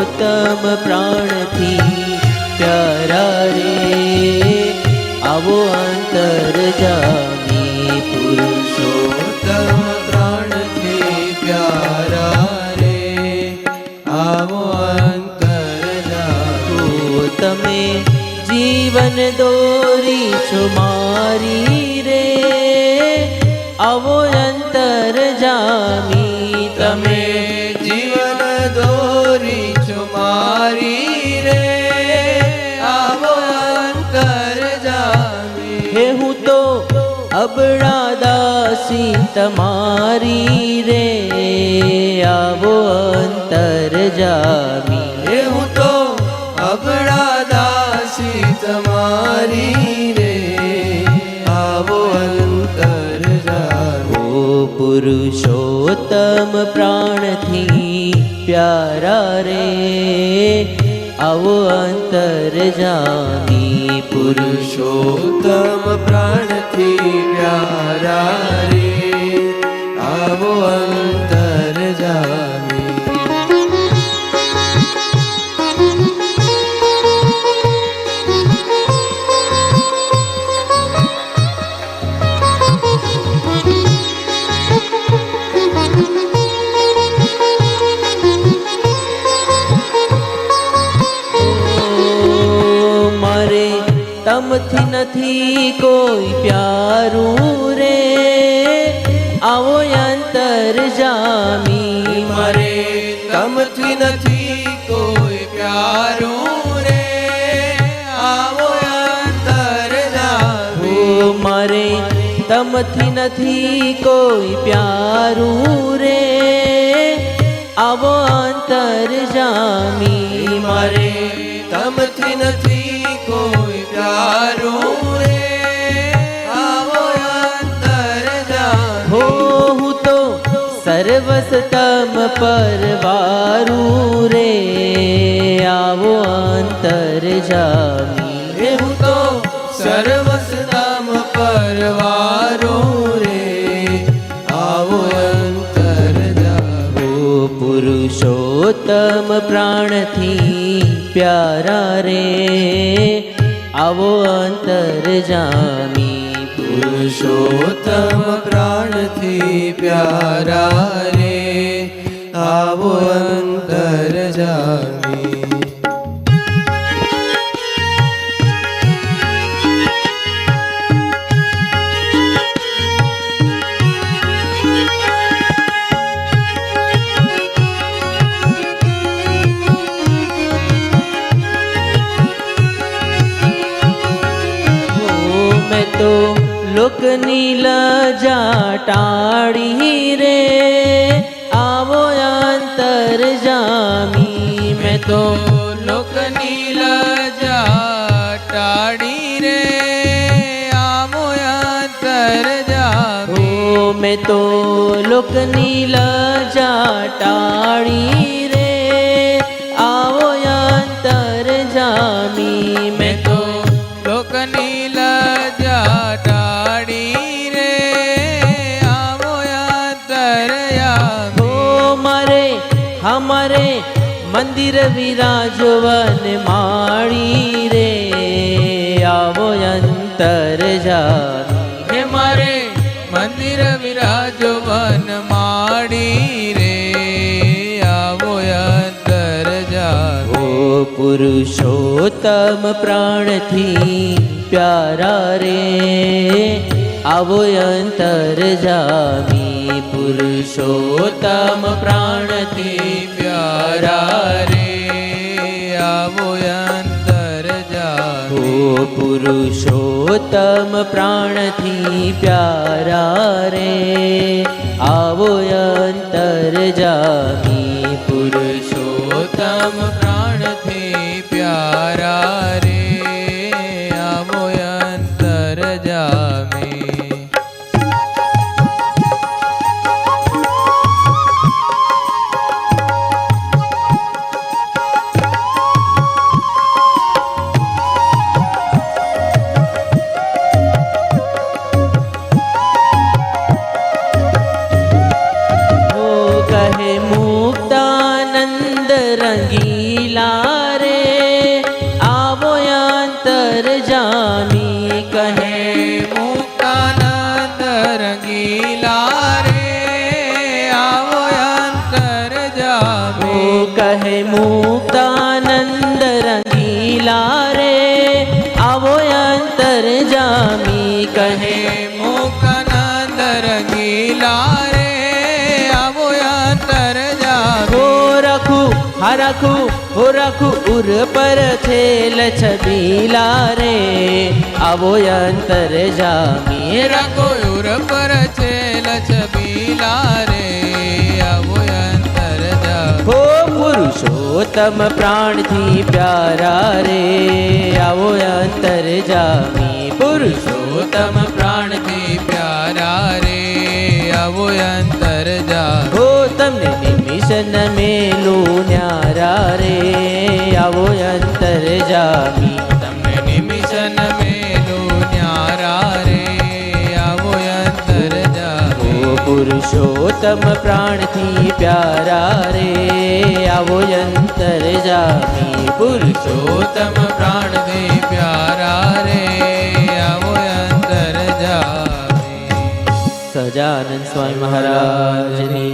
પુરુષોત્તમ પ્રાણથી પ્યારા રે આવો અંતરજામી પુરુષોત્તમ પ્રાણથી પ્યારા રે આવો અંતરજામી તમે જીવન દોરી છો મારી રે આવો અંતરજામી તમે જીવન દોરી છો મારી રે આવો અંતરજામી હે હું તો અબળા દાસી તમારી રે આવો અંતરજામી હે હું તો અબળા દાસી તમારી રે આવો અંતરજામી ઓ પુરુષોત્તમ પ્રાણથી પ્યારા રે આવો અંતરજામી પુરુષોત્તમ પ્રાણથી પ્યારા રે આવો અંતરજામી તમથી નથી કોઈ પ્યારું રે આવો અંતરજામી મારે તમથી નથી કોઈ પ્યારું રે આવો અંતરજામી મારે તમથી નથી કોઈ પ્યારું રે આવો અંતરજામી મારે તમથી નથી કોઈ પ્યારું રે આવો અંતરજામી હો હું તો સર્વસ તમ પરવારું રે આવો અંતરજામી હે હું તો સર્વસ તમ પરવારું રે આવો અંતરજામી ઓ પુરુષોત્તમ પ્રાણથી પ્યારા રે આવો અંતરજામી પુરુષોત્તમ પ્રાણથી પ્યારા રે આવો અંતરજામી તો લોકની લજા ટાળી રે આવો અંતરજામી મેં તો લોકની લજા ટાળી રે આવો અંતરજામી ઓ મેં તો લોકની લજા ટાળી રે આવો અંતરજામી મેં તો લોકની લજા ટાળી રે આવો અંતરજામી હો મારે હમારે મંદિર વિરાજવન માળી રે આવો અંતરજામી હે મારે મંદિર વિરાજવન માડી રે આવો અંતરજામી ઓ પુરુષોત્તમ પ્રાણથી પ્યારા રે આવો અંતરજામી પુરુષોત્તમ પ્રાણથી પ્યારા રે આવો અંતરજામી ઓ પુરુષોત્તમ પ્રાણથી પ્યારા રે આવો અંતરજામી પુરુષોત્તમ પ્રાણથી પ્યારા રે આવો અંતરજામી કહે મુક્તાનંદ રંગી રંગીલા રે આવો અંતર જામી કહે મુક્તાનંદ રંગીલા રે આવો અંતર જામે કહે મુક્તાનંદ રંગીલા રે આવો અંતર જામી કહે મુક્તાનંદ રંગીલા રે આવો અંતર જામે હો રાખું ઉર પર છેલ છબીલા રે આવો અંતર જામી રાખો ઉર પર છે લછબીલા રે આવો અંતર જામે હો પુરુષોત્તમ પ્રાણથી પ્યારા રે આવો અંતર જામી પુરુષોત્તમ પ્રાણથી પ્યારા રે આવો અંતર જામે હો તમને નિમિષન મેલું ન્યારા રે આવો અંતર જામી તમને નિમિષન મેલું ન્યારા રે આવો અંતર જામે ઓ પુરુષોત્તમ પ્રાણથી પ્યારા રે આવો અંતર જામી પુરુષોત્તમ પ્રાણથી પ્યારા રે આવો અંતર જામે સહજાનંદ સ્વામી મહારાજની